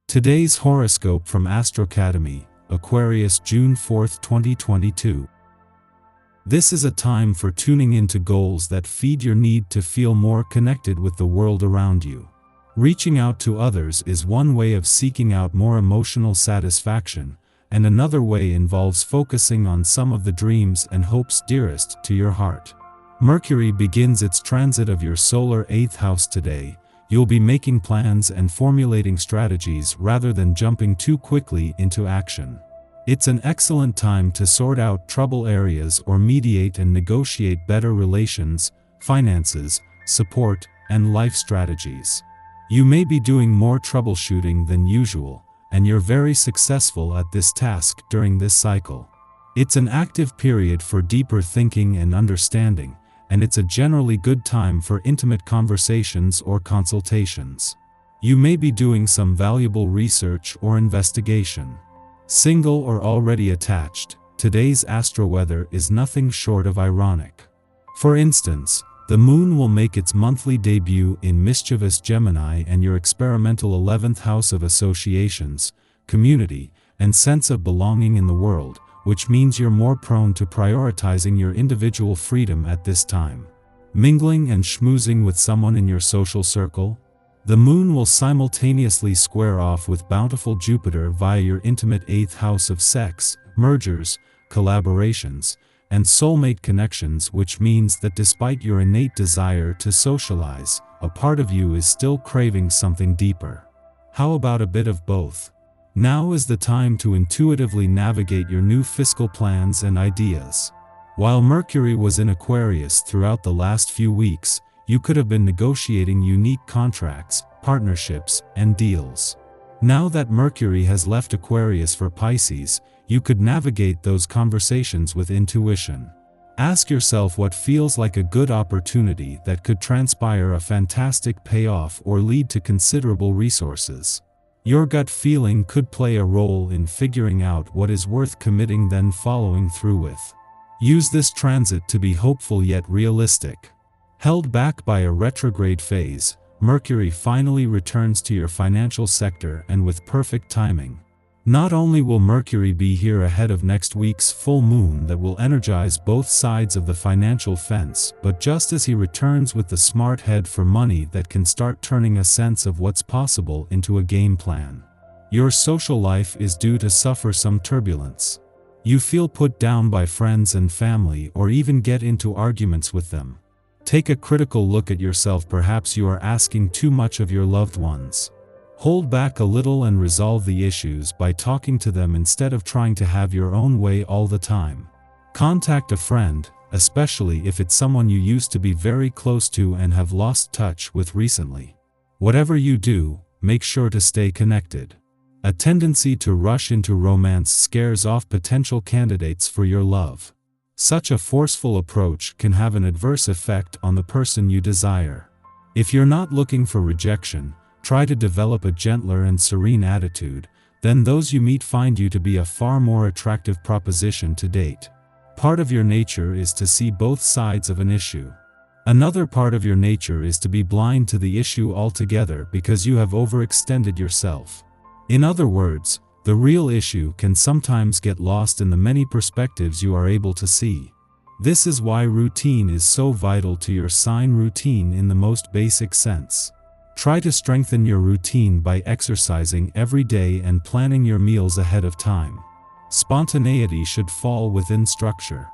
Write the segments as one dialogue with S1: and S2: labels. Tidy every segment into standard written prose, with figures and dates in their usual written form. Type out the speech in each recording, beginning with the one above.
S1: Today's horoscope from Astrocademy, Aquarius June 4, 2022. This is a time for tuning into goals that feed your need to feel more connected with the world around you. Reaching out to others is one way of seeking out more emotional satisfaction, and another way involves focusing on some of the dreams and hopes dearest to your heart. Mercury begins its transit of your solar 8th house today. You'll be making plans and formulating strategies rather than jumping too quickly into action. It's an excellent time to sort out trouble areas or mediate and negotiate better relations, finances, support, and life strategies. You may be doing more troubleshooting than usual, and you're very successful at this task during this cycle. It's an active period for deeper thinking and understanding, and it's a generally good time for intimate conversations or consultations. You may be doing some valuable research or investigation. Single or already attached, today's astro weather is nothing short of ironic. For instance, the moon will make its monthly debut in mischievous Gemini and your experimental 11th house of associations, community, and sense of belonging in the world, which means you're more prone to prioritizing your individual freedom at this time. Mingling and schmoozing with someone in your social circle? The moon will simultaneously square off with bountiful Jupiter via your intimate 8th house of sex, mergers, collaborations, and soulmate connections, which means that despite your innate desire to socialize, a part of you is still craving something deeper. How about a bit of both? Now is the time to intuitively navigate your new fiscal plans and ideas. While Mercury was in Aquarius throughout the last few weeks, you could have been negotiating unique contracts, partnerships, and deals. Now that Mercury has left Aquarius for Pisces, you could navigate those conversations with intuition. Ask yourself what feels like a good opportunity that could transpire a fantastic payoff or lead to considerable resources. Your gut feeling could play a role in figuring out what is worth committing then following through with. Use this transit to be hopeful yet realistic. Held back by a retrograde phase, Mercury finally returns to your financial sector and with perfect timing. Not only will Mercury be here ahead of next week's full moon that will energize both sides of the financial fence, but just as he returns with the smart head for money that can start turning a sense of what's possible into a game plan. Your social life is due to suffer some turbulence. You feel put down by friends and family or even get into arguments with them. Take a critical look at yourself. Perhaps you are asking too much of your loved ones. Hold back a little and resolve the issues by talking to them instead of trying to have your own way all the time. Contact a friend, especially if it's someone you used to be very close to and have lost touch with recently. Whatever you do, make sure to stay connected. A tendency to rush into romance scares off potential candidates for your love. Such a forceful approach can have an adverse effect on the person you desire. If you're not looking for rejection, try to develop a gentler and serene attitude, then those you meet find you to be a far more attractive proposition to date. Part of your nature is to see both sides of an issue. Another part of your nature is to be blind to the issue altogether because you have overextended yourself. In other words, the real issue can sometimes get lost in the many perspectives you are able to see. This is why routine is so vital to your sign. Routine in the most basic sense. Try to strengthen your routine by exercising every day and planning your meals ahead of time. Spontaneity should fall within structure.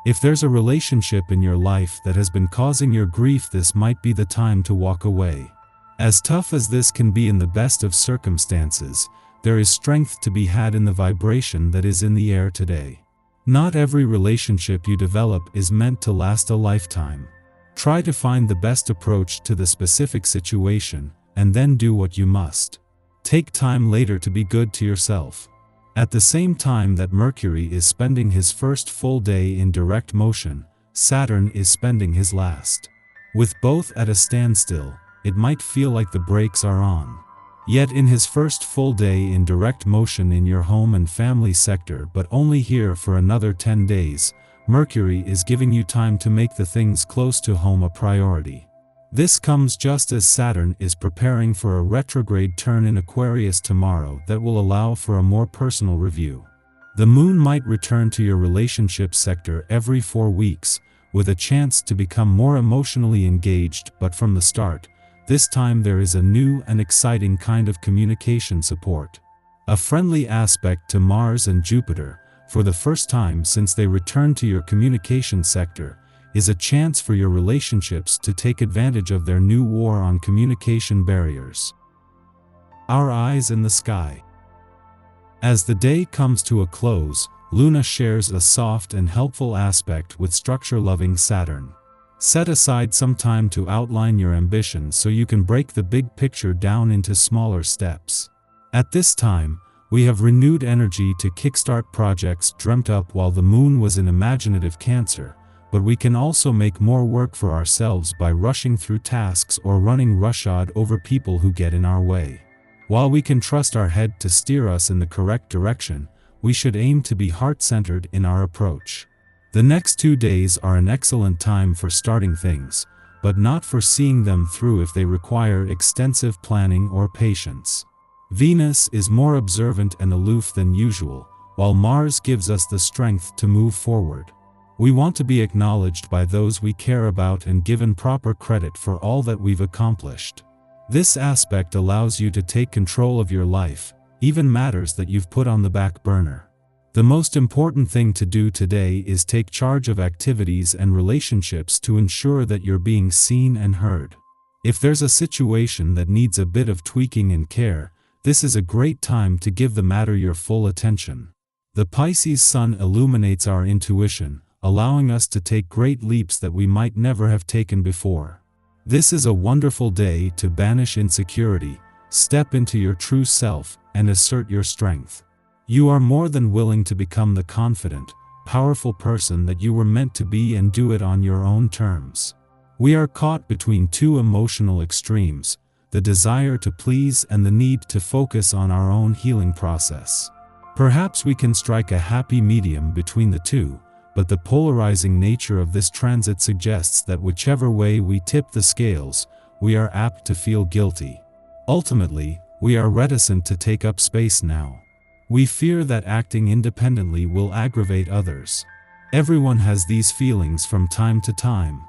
S1: If there's a relationship in your life that has been causing your grief, this might be the time to walk away. As tough as this can be in the best of circumstances, there is strength to be had in the vibration that is in the air today. Not every relationship you develop is meant to last a lifetime. Try to find the best approach to the specific situation, and then do what you must. Take time later to be good to yourself. At the same time that Mercury is spending his first full day in direct motion, Saturn is spending his last. With both at a standstill, it might feel like the brakes are on. Yet in his first full day in direct motion in your home and family sector, but only here for another 10 days, Mercury is giving you time to make the things close to home a priority. This comes just as Saturn is preparing for a retrograde turn in Aquarius tomorrow that will allow for a more personal review. The moon might return to your relationship sector every 4 weeks, with a chance to become more emotionally engaged, but from the start, this time there is a new and exciting kind of communication support. A friendly aspect to Mars and Jupiter, for the first time since they returned to your communication sector, is a chance for your relationships to take advantage of their new war on communication barriers. Our eyes in the sky. As the day comes to a close, Luna shares a soft and helpful aspect with structure-loving Saturn. Set aside some time to outline your ambitions so you can break the big picture down into smaller steps. At this time, we have renewed energy to kickstart projects dreamt up while the moon was in imaginative Cancer, but we can also make more work for ourselves by rushing through tasks or running roughshod over people who get in our way. While we can trust our head to steer us in the correct direction, we should aim to be heart-centered in our approach. The next 2 days are an excellent time for starting things, but not for seeing them through if they require extensive planning or patience. Venus is more observant and aloof than usual, while Mars gives us the strength to move forward. We want to be acknowledged by those we care about and given proper credit for all that we've accomplished. This aspect allows you to take control of your life, even matters that you've put on the back burner. The most important thing to do today is take charge of activities and relationships to ensure that you're being seen and heard. If there's a situation that needs a bit of tweaking and care, this is a great time to give the matter your full attention. The Pisces sun illuminates our intuition, allowing us to take great leaps that we might never have taken before. This is a wonderful day to banish insecurity, step into your true self, and assert your strength. You are more than willing to become the confident, powerful person that you were meant to be and do it on your own terms. We are caught between 2 emotional extremes, the desire to please and the need to focus on our own healing process. Perhaps we can strike a happy medium between the two, but the polarizing nature of this transit suggests that whichever way we tip the scales, we are apt to feel guilty. Ultimately, we are reticent to take up space now. We fear that acting independently will aggravate others. Everyone has these feelings from time to time.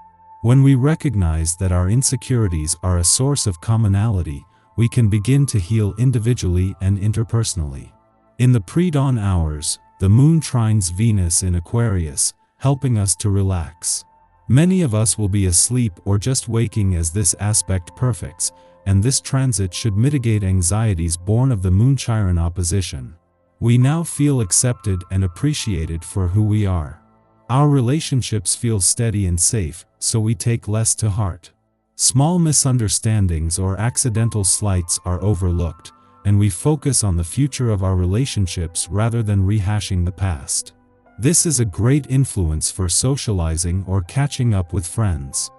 S1: When we recognize that our insecurities are a source of commonality, we can begin to heal individually and interpersonally. In the pre-dawn hours, the moon trines Venus in Aquarius, helping us to relax. Many of us will be asleep or just waking as this aspect perfects, and this transit should mitigate anxieties born of the Moon-Chiron opposition. We now feel accepted and appreciated for who we are. Our relationships feel steady and safe, so we take less to heart. Small misunderstandings or accidental slights are overlooked, and we focus on the future of our relationships rather than rehashing the past. This is a great influence for socializing or catching up with friends.